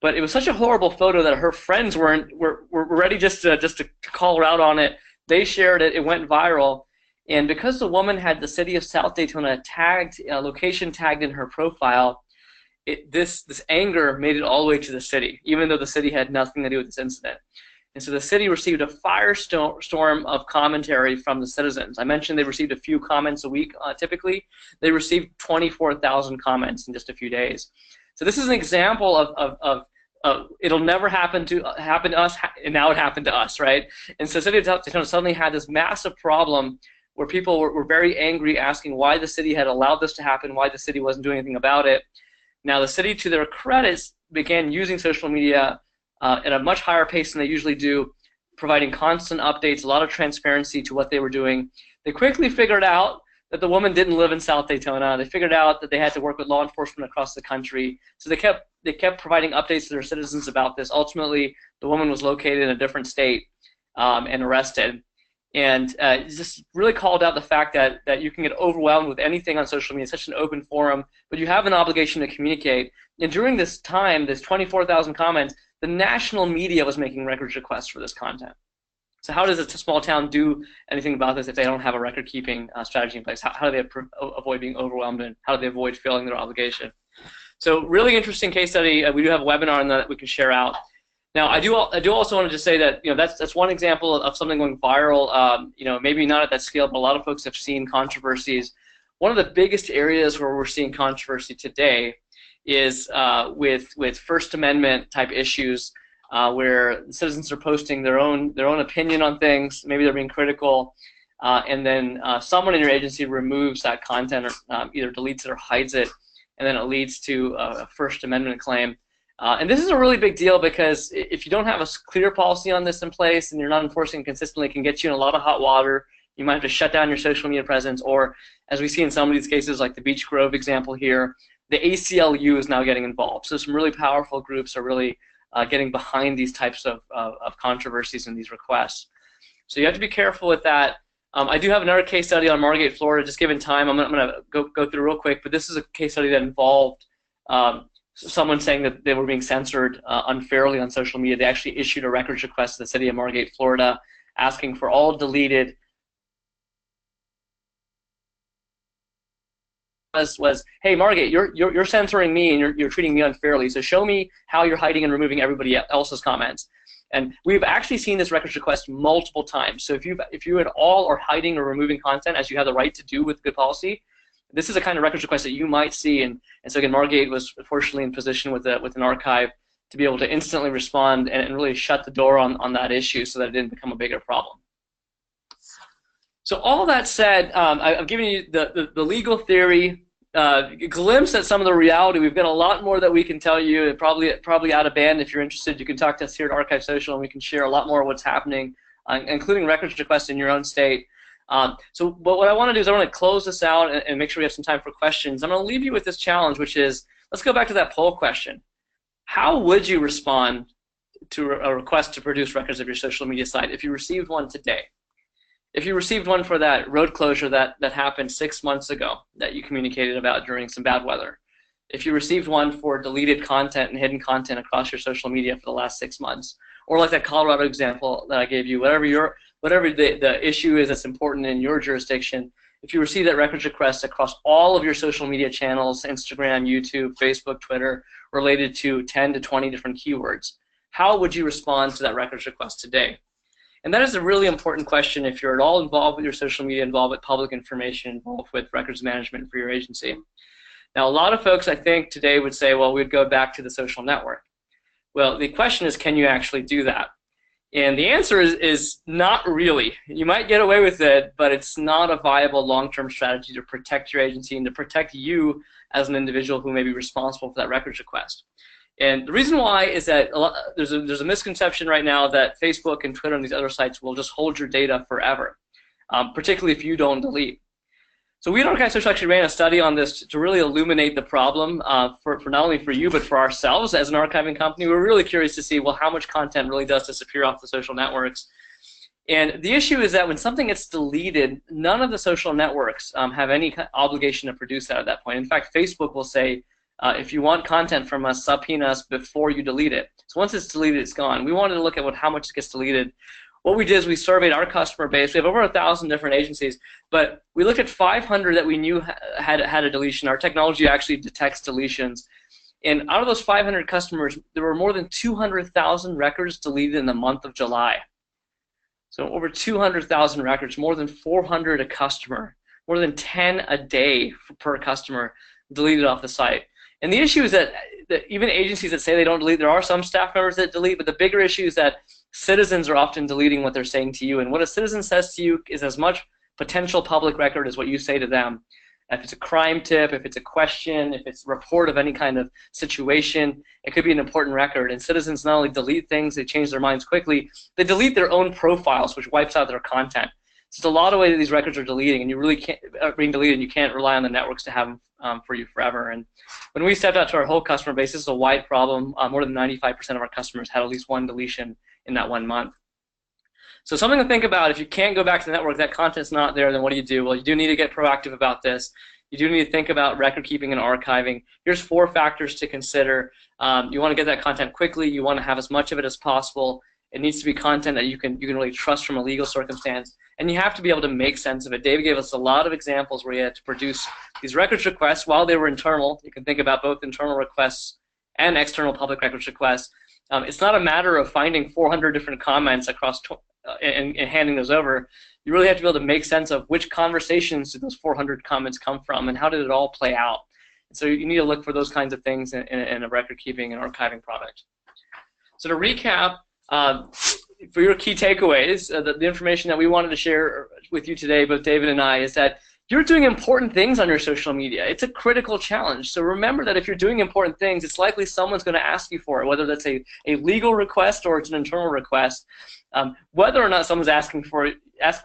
Speaker 3: But it was such a horrible photo that her friends were ready just to call her out on it. They shared it. It went viral. And because the woman had the city of South Daytona tagged, location tagged in her profile, this anger made it all the way to the city, even though the city had nothing to do with this incident. And so the city received a firestorm of commentary from the citizens. I mentioned they received a few comments a week typically. They received 24,000 comments in just a few days. So this is an example of it'll never happen to us, and now it happened to us, right? And so the city of South Daytona suddenly had this massive problem where people were very angry, asking why the city had allowed this to happen, why the city wasn't doing anything about it. Now the city, to their credits, began using social media at a much higher pace than they usually do, providing constant updates, a lot of transparency to what they were doing. They quickly figured out that the woman didn't live in South Daytona. They figured out that they had to work with law enforcement across the country. So they kept providing updates to their citizens about this. Ultimately, the woman was located in a different state and arrested. And just really called out the fact that you can get overwhelmed with anything on social media. It's such an open forum, but you have an obligation to communicate. And during this time, this 24,000 comments, the national media was making records requests for this content. So how does a small town do anything about this if they don't have a record-keeping strategy in place? How do they avoid being overwhelmed, and how do they avoid failing their obligation? So really interesting case study. We do have a webinar on that we can share out. Now, I do also want to just say that that's one example of something going viral. Maybe not at that scale, but a lot of folks have seen controversies. One of the biggest areas where we're seeing controversy today is with First Amendment type issues, where citizens are posting their own opinion on things. Maybe they're being critical, and then someone in your agency removes that content, or either deletes it or hides it, and then it leads to a First Amendment claim. And this is a really big deal because if you don't have a clear policy on this in place and you're not enforcing it consistently, it can get you in a lot of hot water. You might have to shut down your social media presence, or as we see in some of these cases, like the Beech Grove example here, the ACLU is now getting involved. So some really powerful groups are really getting behind these types of controversies and these requests. So you have to be careful with that. I do have another case study on Margate, Florida. Just given time, I'm going to go through real quick, but this is a case study that involved someone saying that they were being censored unfairly on social media. They actually issued a records request to the city of Margate, Florida, asking for all deleted was, hey, Margate, you're censoring me and you're treating me unfairly, so show me how you're hiding and removing everybody else's comments. And we've actually seen this records request multiple times. So if you at all are hiding or removing content, as you have the right to do with good policy, this is a kind of records request that you might see. And so again, Margate was fortunately in position with an archive to be able to instantly respond and really shut the door on that issue so that it didn't become a bigger problem. So all that said, I've given you the legal theory, glimpse at some of the reality. We've got a lot more that we can tell you, probably out of band. If you're interested, you can talk to us here at ArchiveSocial, and we can share a lot more of what's happening, including records requests in your own state. But what I want to do is I want to close this out and make sure we have some time for questions. I'm going to leave you with this challenge, which is, let's go back to that poll question. How would you respond to a request to produce records of your social media site if you received one today? If you received one for that road closure that happened 6 months ago that you communicated about during some bad weather, if you received one for deleted content and hidden content across your social media for the last 6 months, or like that Colorado example that I gave you, whatever the issue is that's important in your jurisdiction, if you receive that records request across all of your social media channels, Instagram, YouTube, Facebook, Twitter, related to 10 to 20 different keywords, how would you respond to that records request today? And that is a really important question if you're at all involved with your social media, involved with public information, involved with records management for your agency. Now, a lot of folks, I think, today would say, well, we'd go back to the social network. Well, the question is, can you actually do that? And the answer is not really. You might get away with it, but it's not a viable long-term strategy to protect your agency and to protect you as an individual who may be responsible for that records request. And the reason why is that there's a misconception right now that Facebook and Twitter and these other sites will just hold your data forever, particularly if you don't delete. So we at ArchiveSocial actually ran a study on this to really illuminate the problem for not only for you, but for ourselves as an archiving company. We're really curious to see, well, how much content really does disappear off the social networks. And the issue is that when something gets deleted, none of the social networks have any obligation to produce that at that point. In fact, Facebook will say, if you want content from us, subpoena us before you delete it. So once it's deleted, it's gone. We wanted to look at how much gets deleted. What we did is we surveyed our customer base. We have over 1,000 different agencies, but we looked at 500 that we knew had a deletion. Our technology actually detects deletions. And out of those 500 customers, there were more than 200,000 records deleted in the month of July. So over 200,000 records, more than 400 a customer, more than 10 a day per customer deleted off the site. And the issue is that even agencies that say they don't delete, there are some staff members that delete, but the bigger issue is that citizens are often deleting what they're saying to you. And what a citizen says to you is as much potential public record as what you say to them. If it's a crime tip, if it's a question, if it's a report of any kind of situation, it could be an important record. And citizens not only delete things, they change their minds quickly, they delete their own profiles, which wipes out their content. So there's a lot of ways that these records are deleting, and you really can't being deleted, and you can't rely on the networks to have them for you forever. And when we stepped out to our whole customer base, this is a wide problem. More than 95% of our customers had at least one deletion in that 1 month. So something to think about: if you can't go back to the network, that content's not there, then what do? Well, you do need to get proactive about this. You do need to think about record keeping and archiving. Here's 4 factors to consider. You want to get that content quickly. You want to have as much of it as possible. It needs to be content that you can really trust from a legal circumstance, and you have to be able to make sense of it. David gave us a lot of examples where he had to produce these records requests while they were internal. You can think about both internal requests and external public records requests. It's not a matter of finding 400 different comments across and handing those over. You really have to be able to make sense of which conversations did those 400 comments come from, and how did it all play out. And so you need to look for those kinds of things in a record keeping and archiving product. So to recap, for your key takeaways, the information that we wanted to share with you today, both David and I, is that you're doing important things on your social media. It's a critical challenge. So remember that if you're doing important things, it's likely someone's going to ask you for it, whether that's a legal request or it's an internal request. Whether or not someone's asking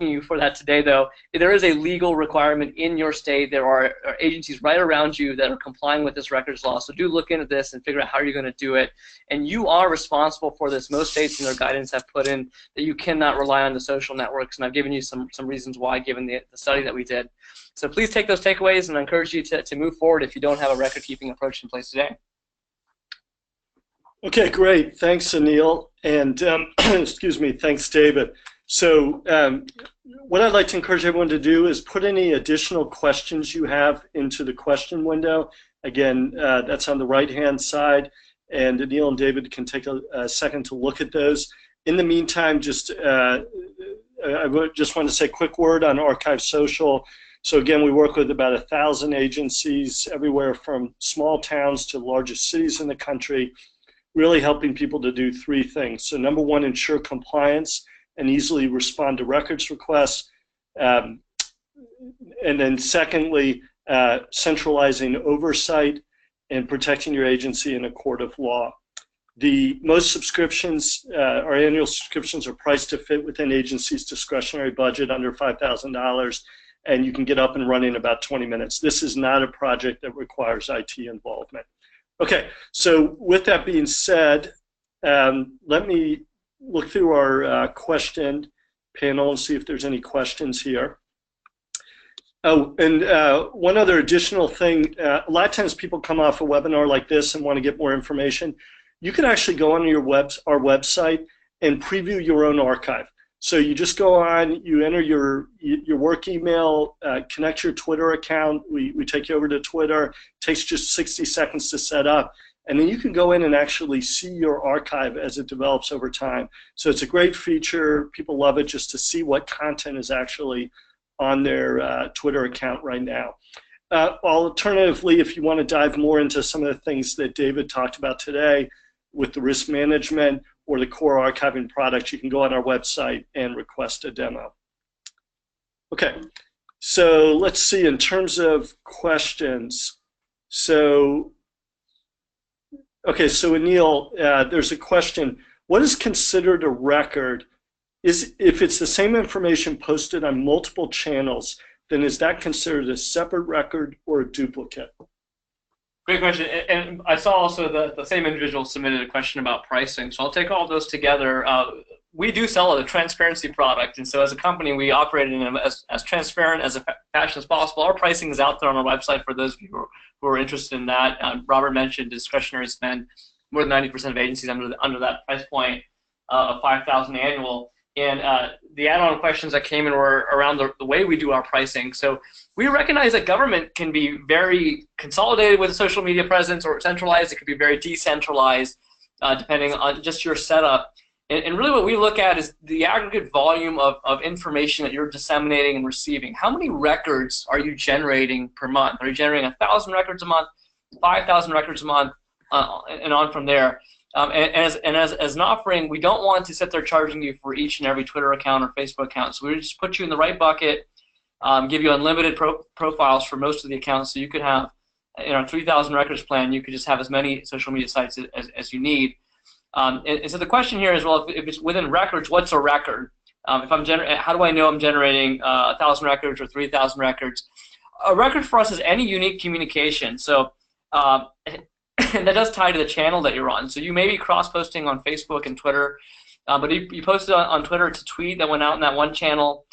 Speaker 3: you for that today, though, there is a legal requirement in your state. There are agencies right around you that are complying with this records law. So do look into this and figure out how you're going to do it. And you are responsible for this. Most states in their guidance have put in that you cannot rely on the social networks, and I've given you some reasons why, given the study that we did. So please take those takeaways, and I encourage you to move forward if you don't have a record-keeping approach in place today.
Speaker 1: Okay, great. Thanks, Anil, and excuse me, thanks, David. So what I'd like to encourage everyone to do is put any additional questions you have into the question window. Again, that's on the right-hand side, and Anil and David can take a second to look at those. In the meantime, I just want to say a quick word on ArchiveSocial. So again, we work with about 1,000 agencies, everywhere from small towns to the largest cities in the country, really helping people to do 3 things. So number 1, ensure compliance and easily respond to records requests. And then secondly, centralizing oversight and protecting your agency in a court of law. Most subscriptions, our annual subscriptions, are priced to fit within agency's discretionary budget under $5,000, and you can get up and running in about 20 minutes. This is not a project that requires IT involvement. Okay, so with that being said, let me look through our question panel and see if there's any questions here. Oh, and one other additional thing, a lot of times people come off a webinar like this and want to get more information. You can actually go on our website and preview your own archive. So you just go on, you enter your work email, connect your Twitter account. We take you over to Twitter. It takes just 60 seconds to set up. And then you can go in and actually see your archive as it develops over time. So it's a great feature. People love it just to see what content is actually on their Twitter account right now. Alternatively, if you want to dive more into some of the things that David talked about today, with the risk management or the core archiving product, you can go on our website and request a demo. Okay, so let's see, in terms of questions. So, okay, so Anil, there's a question. What is considered a record? If it's the same information posted on multiple channels, then is that considered a separate record or a duplicate?
Speaker 3: Great question. And I saw also the same individual submitted a question about pricing. So I'll take all those together. We do sell a transparency product, and so as a company, we operate in as transparent as a fashion as possible. Our pricing is out there on our website for those of you who are interested in that. Robert mentioned discretionary spend. More than 90% of agencies under that price point of $5,000 annual. And the add-on questions that came in were around the way we do our pricing. So we recognize that government can be very consolidated with a social media presence or centralized. It could be very decentralized depending on just your setup. And really what we look at is the aggregate volume of information that you're disseminating and receiving. How many records are you generating per month? Are you generating 1,000 records a month, 5,000 records a month, and on from there? As an offering, we don't want to sit there charging you for each and every Twitter account or Facebook account. So we just put you in the right bucket, give you unlimited profiles for most of the accounts. So you could have, in our 3,000 records plan, you could just have as many social media sites as you need. And so the question here is, well, if it's within records, what's a record? If I'm how do I know I'm generating 1,000 records or 3,000 records? A record for us is any unique communication. So and that does tie to the channel that you're on. So you may be cross-posting on Facebook and Twitter, but you posted on Twitter, it's a tweet that went out in that one channel.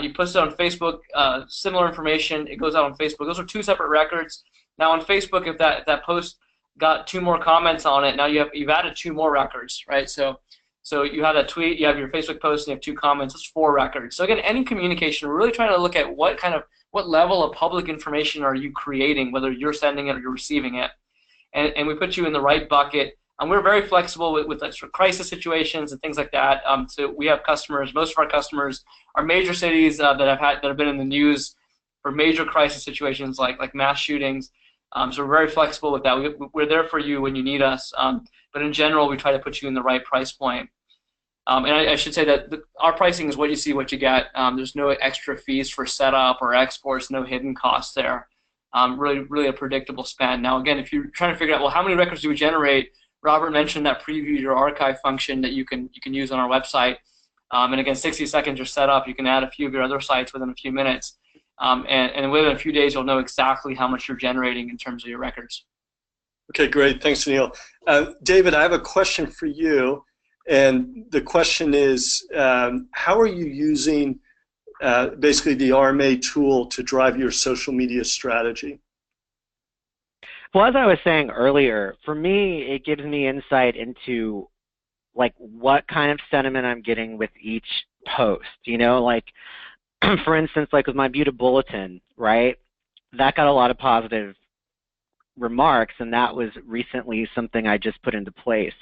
Speaker 3: You posted on Facebook, similar information, it goes out on Facebook. Those are two separate records. Now on Facebook, if that post got 2 more comments on it, now you've added 2 more records, right? So you have that tweet, you have your Facebook post, and you have 2 comments. That's 4 records. So again, any communication, we're really trying to look at what level of public information are you creating, whether you're sending it or you're receiving it. And we put you in the right bucket. We're very flexible with sort of crisis situations and things like that. So we have customers. Most of our customers are major cities that have been in the news for major crisis situations like mass shootings. So we're very flexible with that. We're there for you when you need us. But in general, we try to put you in the right price point. And I should say that our pricing is what you see, what you get. There's no extra fees for setup or exports, no hidden costs there. Really a predictable spend. Now, again, if you're trying to figure out, well, how many records do we generate? Robert mentioned that preview your archive function that you can use on our website. And again, 60 seconds you're set up. You can add a few of your other sites within a few minutes. And within a few days, you'll know exactly how much you're generating in terms of your records.
Speaker 1: Okay, great. Thanks, Anil. David, I have a question for you. And the question is, how are you using basically the RMA tool to drive your social media strategy?
Speaker 2: Well, as I was saying earlier, for me, it gives me insight into like what kind of sentiment I'm getting with each post. You know, like for instance, like with my Beauty Bulletin, right? That got a lot of positive remarks, and that was recently something I just put into place.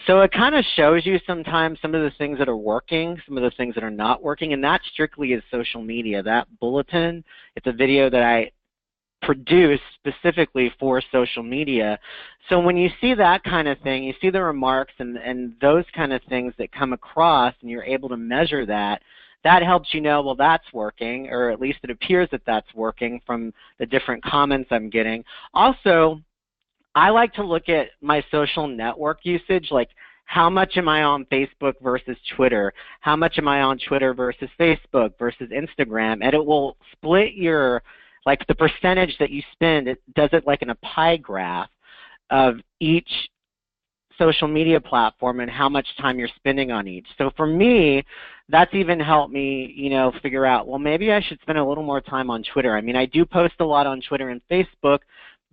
Speaker 2: So it kind of shows you sometimes some of the things that are working, some of the things that are not working, and that strictly is social media. That bulletin, it's a video that I produced specifically for social media. So when you see that kind of thing, you see the remarks and those kind of things that come across, and you're able to measure that, that helps you know, well, that's working, or at least it appears that that's working from the different comments I'm getting. Also, I like to look at my social network usage, like how much am I on Facebook versus Twitter? How much am I on Twitter versus Facebook versus Instagram? And it will split your, like the percentage that you spend, it does it like in a pie graph of each social media platform and how much time you're spending on each. So for me, that's even helped me, you know, figure out, well, maybe I should spend a little more time on Twitter. I mean, I do post a lot on Twitter and Facebook,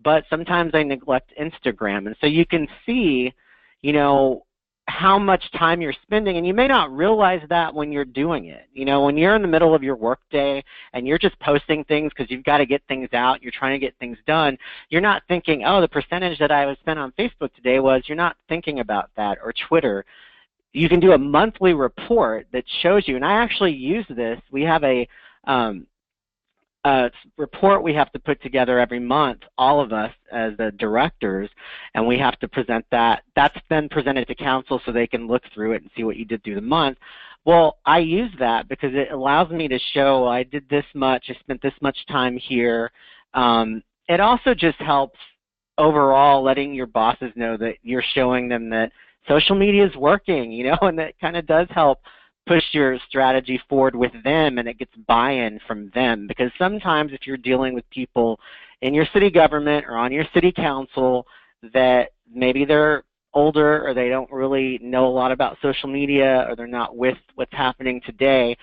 Speaker 2: but sometimes I neglect Instagram. And so you can see, you know, how much time you're spending, and you may not realize that when you're doing it. You know, when you're in the middle of your workday and you're just posting things because you've got to get things out, you're trying to get things done, you're not thinking, oh, the percentage that I was spent on Facebook today was, you're not thinking about that, or Twitter. You can do a monthly report that shows you, and I actually use this. We have a report we have to put together every month, all of us as the directors, and we have to present that. That's then presented to council so they can look through it and see what you did through the month. Well, I use that because it allows me to show I did this much, I spent this much time here. It also just helps overall letting your bosses know that you're showing them that social media is working, you know, and that kind of does help push your strategy forward with them, and it gets buy-in from them. Because sometimes if you're dealing with people in your city government or on your city council that maybe they're older or they don't really know a lot about social media or they're not with what's happening today,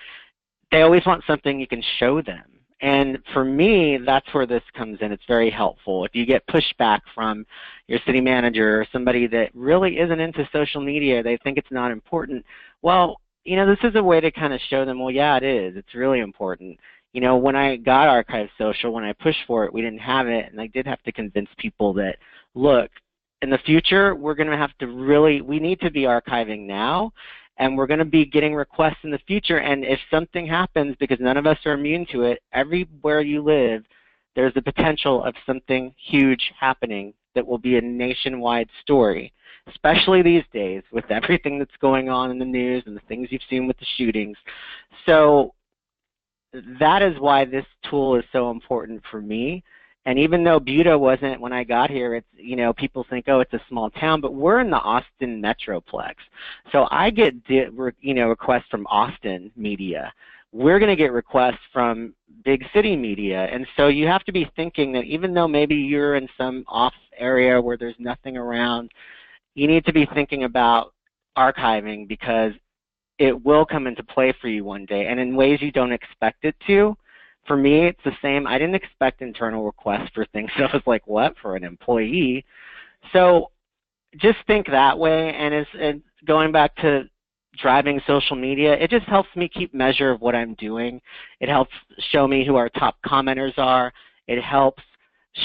Speaker 2: they always want something you can show them. And for me, that's where this comes in. It's very helpful. If you get pushback from your city manager or somebody that really isn't into social media, they think it's not important, well, you know, this is a way to kind of show them, well, yeah, it is. It's really important. You know, when I got ArchiveSocial, when I pushed for it, we didn't have it, and I did have to convince people that, look, in the future, we're going to have to really, we need to be archiving now, and we're going to be getting requests in the future, and if something happens, because none of us are immune to it, everywhere you live, there's the potential of something huge happening that will be a nationwide story, especially these days with everything that's going on in the news and the things you've seen with the shootings. So that is why this tool is so important for me. And even though Buda wasn't, when I got here, it's, you know, people think, oh, it's a small town, but we're in the Austin Metroplex. So I get, you know, requests from Austin media. We're going to get requests from big city media. And so you have to be thinking that even though maybe you're in some off area where there's nothing around, you need to be thinking about archiving because it will come into play for you one day and in ways you don't expect it to. For me, it's the same. I didn't expect internal requests for things. So I was like, what, for an employee? So just think that way. And going back to driving social media, it just helps me keep measure of what I'm doing. It helps show me who our top commenters are. It helps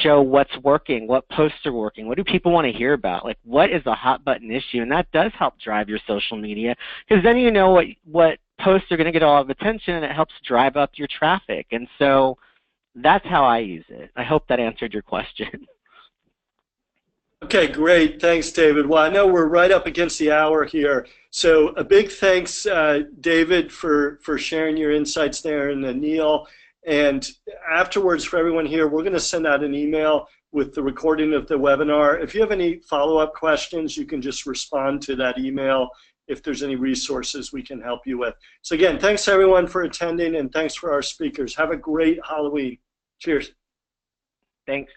Speaker 2: show what's working, what posts are working, what do people want to hear about, like what is a hot button issue, and that does help drive your social media because then you know what posts are going to get a lot of attention and it helps drive up your traffic. And so that's how I use it. I hope that answered your question.
Speaker 1: Okay, great. Thanks, David. Well, I know we're right up against the hour here. So a big thanks, David, for sharing your insights there, and Anil. And afterwards, for everyone here, we're going to send out an email with the recording of the webinar. If you have any follow-up questions, you can just respond to that email if there's any resources we can help you with. So again, thanks everyone for attending, and thanks for our speakers. Have a great Halloween. Cheers.
Speaker 2: Thanks.